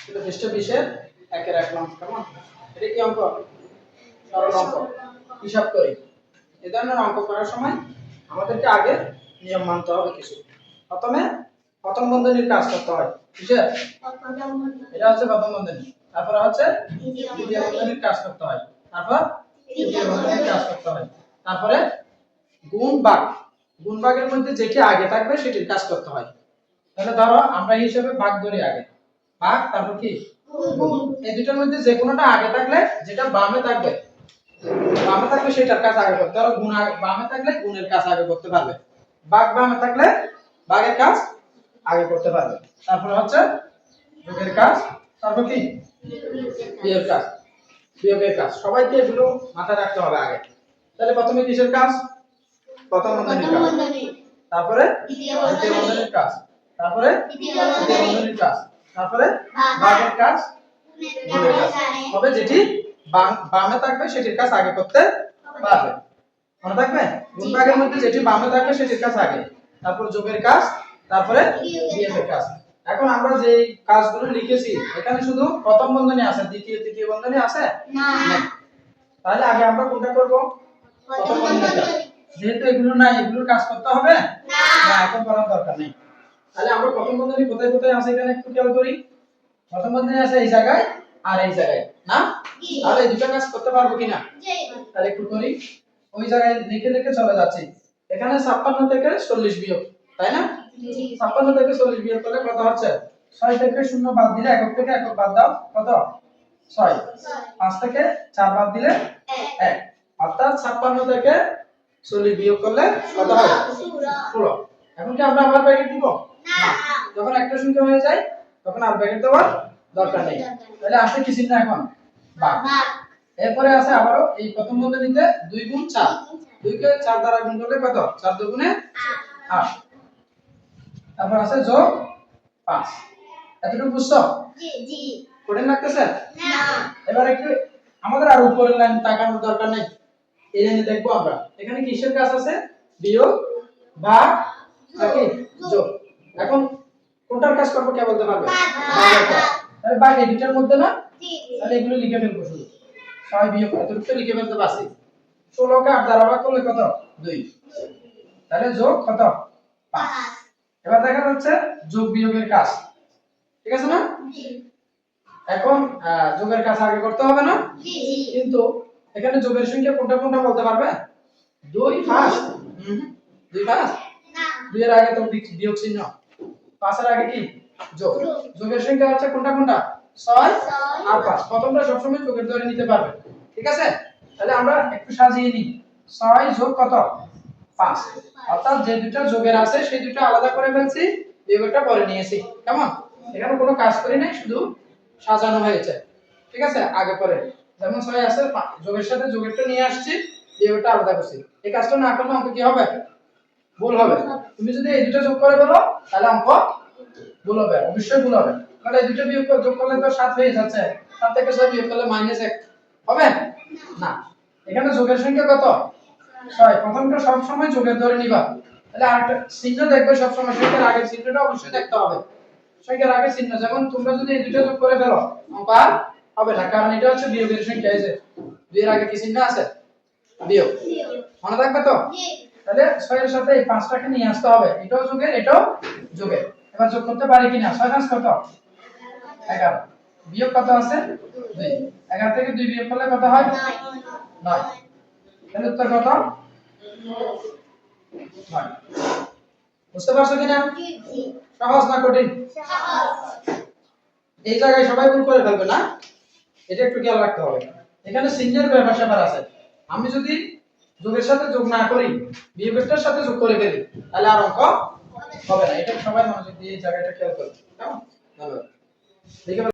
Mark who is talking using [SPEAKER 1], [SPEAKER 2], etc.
[SPEAKER 1] কিন্তু পৃষ্ঠ 20-এর 1-1 নং। কেমন? এটা কি অঙ্ক? সরল অঙ্ক। হিসাব করি। এই ধরনের অঙ্ক করার সময় আমাদেরকে আগে নিয়ম মানতে হবে কিছু। প্রথমে প্রথম বন্ধনীর কাজ করতে হয়। কিসের? এটা হচ্ছে প্রথম বন্ধনী। তারপর হচ্ছে দ্বিতীয় বন্ধনীর কাজ করতে হয়। তারপর তৃতীয় বন্ধনীর কাজ করতে হয়। তারপরে গুণ ভাগ। গুণ ভাগের মধ্যে যেটি আগে থাকবে সেটির কাজ করতে হয়। তাহলে ধরো আমরা হিসাবে ভাগ ধরি আগে। ভাগ তারপর কি? গুণ। এই দুটোর মধ্যে যে কোনোটা আগে থাকলে যেটা বামে থাকবে সেটার কাজ আগে করতে হবে। গুণ বামে থাকলে গুণের কাজ আগে করতে পারবে। ভাগ বামে থাকলে ভাগের কাজ আগে করতে পারবে। তারপর হচ্ছে যোগের কাজ, তারপর কি? বিয়োগের কাজ। বিয়োগের কাজ। সবাইকে এগুলো মাথায় রাখতে হবে আগে। তাহলে প্রথমে কিসের কাজ? প্রথম বন্ধনীর কাজ। তারপরে দ্বিতীয় বন্ধনীর কাজ। তারপরে তৃতীয় বন্ধনীর কাজ। তারপরে ভাগের কাজ, গুণের কাজ। তবে যেটি বামে থাকবে সেটির কাজ আগে করতে পারবে। মনে থাকবে? গুণ ভাগের মধ্যে যেটি বামে থাকবে সেটির কাজ আগে। তারপর যোগের কাজ, তারপরে বিয়োগের কাজ। এখন আমরা যে কাজগুলো লিখেছি এখানে শুধু প্রথম বন্ধনী আছে, দ্বিতীয় তৃতীয় বন্ধনী আছে না। তাহলে আগে আমরা কোনটা করব? প্রথম বন্ধনীটা। যেহেতু এগুলো নাই, এগুলোর কাজ করতে হবে না, এখন করার দরকার নেই। তাহলে আমরা প্রথম বন্ধনী কোথায় কোথায় আছে এখানে একটু খেয়াল করি। প্রথম বন্ধনী আছে এই জায়গায় আর এই জায়গায়, না? তাহলে এই দুটো কাজ করতে পারবো কিনা? তাহলে একটু করি। ওই জায়গায় লিখে লিখে চলে যাচ্ছি। এখানে 56 থেকে 40 বিয়োগ, তাই না? 56 থেকে 40 বিয়োগ করলে কত হচ্ছে? 6 থেকে 0 বাদ দিলে একক থেকে একক বাদ দাও, কত? 6। 5 থেকে 4 বাদ দিলে 1। অর্থাৎ 56 থেকে 40 বিয়োগ করলে কত হয়? 16। এখন কি আমরা আবার ব্র্যাকেট দিব? না। যখন একটা সংখ্যা হয়ে যায় তখন আর ব্র্যাকেট দেওয়ার দরকার নেই। তাহলে আসে কি চিহ্ন এখন? ভাগ। এরপরে আছে আবারো এই প্রথম বন্ধনীতে 2 গুণ 4। 2 কে 4 দ্বারা গুণ করলে কত? 4 দুগুণে 8। তারপর আছে যোগ 5। এতটুকু বুঝছো? জি। কঠিন লাগতেছে? না। এবার একটু আমাদের আর উপরের লাইন তাকানোর দরকার নেই। এই লাইনে দেখবো আমরা। এখানে কিসের কাজ আছে? বিয়োগ, ভাগ, নাকি যোগ। এখন কোনটার কাজ করব কে বলতে পারবে? ভাগের কাজ। তাহলে ভাগ এই দুটার মধ্যে না? জি। তাহলে এগুলো লিখে ফেলবো শুধু। 6 বিয়োগ এতটুকু লিখে ফেলতে পারছি। 16 কে 8 দ্বারা ভাগ করলে কত? 2। তাহলে যোগ কত? 5। এবার দেখা যাচ্ছে যোগ বিয়োগের কাজ। ঠিক আছে না? জি। এখন যোগের কাজ আগে করতে হবে না? জি। কিন্তু এখানে যোগের সংখ্যা কোনটা কোনটা বলতে পারবে? 2 ফার্স্ট। 2 ফার্স্ট? না। 2 এর আগে তো বিয়োগ চিহ্ন। 5 এর আগে কি? যোগ। যোগের সংখ্যা হচ্ছে কোনটা কোনটা? 6 আর 5। প্রথমটা সব সময় যোগের ধরে নিতে পারবে। ঠিক আছে? তাহলে আমরা একটু সাজিয়ে নিই। 6 যোগ কত? 5। অর্থাৎ যে দুটো যোগের আছে সেই দুটো আলাদা করে ফেলছি, বিয়োগটা পরে নিয়েছি। কেমন? এখানে কোনো কাজ করি নাই, শুধু সাজানো হয়েছে। ঠিক আছে? আগে পরে যেমন 6 আছে যোগের সাথে যোগেরটা নিয়ে আসছি, বিয়োগটা আলাদা করছি। এই কাজটা না করলে অঙ্ক কি হবে? ভুল হবে। তুমি যদি এই দুটো যোগ করে ফেলো তাহলে অঙ্ক ভুল হবে, অবশ্যই ভুল হবে। কারণ এই দুটো বিয়োগ যোগ করলে তো 7 হয়ে যাচ্ছে। 7 থেকে 6 বিয়োগ করলে -1 হবে না। এখানে যোগের সংখ্যা কত? 6। প্রথমটা সব সময় যোগের ধরে নিবা। তাহলে আরেকটা চিহ্ন দেখবে সব সময়, সংখ্যার আগের চিহ্নটা অবশ্যই দেখতে হবে। সংখ্যার আগের চিহ্ন, যেমন তোমরা যদি এই দুটো যোগ করে ফেলো অঙ্ক আর হবে না, কারণ এটা হচ্ছে বিয়োগের সংখ্যা। এই যে 2 এর আগে কি চিহ্ন আছে? বিয়োগ। মনে থাকবে তো? জি। তাহলে 6 এর সাথে এই 5টাকে নিয়ে আসতে হবে। এটাও যোগের, এটাও যোগের। এবার যোগ করতে পারি কিনা? 6 5 কত? 11। বিয়োগ কত আছে? 2। 11 থেকে 2 বিয়োগ করলে কত হয়? 9। তাহলে উত্তর কত? 9। বুঝতে পারছো কিনা? জি জি। সহজ না কঠিন? সহজ। এই জায়গায় সবাই ভুল করে ফেলবে না? এটা একটু খেয়াল রাখতে হবে। এখানে চিহ্নের ব্যাপার আছে। আমি যদি যোগের সাথে যোগ না করি, বিয়োগের সাথে যোগ করে ফেলি, তাহলে আর অঙ্ক হবে না। এটা সবাই মনোযোগ দিয়ে এই জায়গাটা খেয়াল করবে। কেমন? ধন্যবাদ।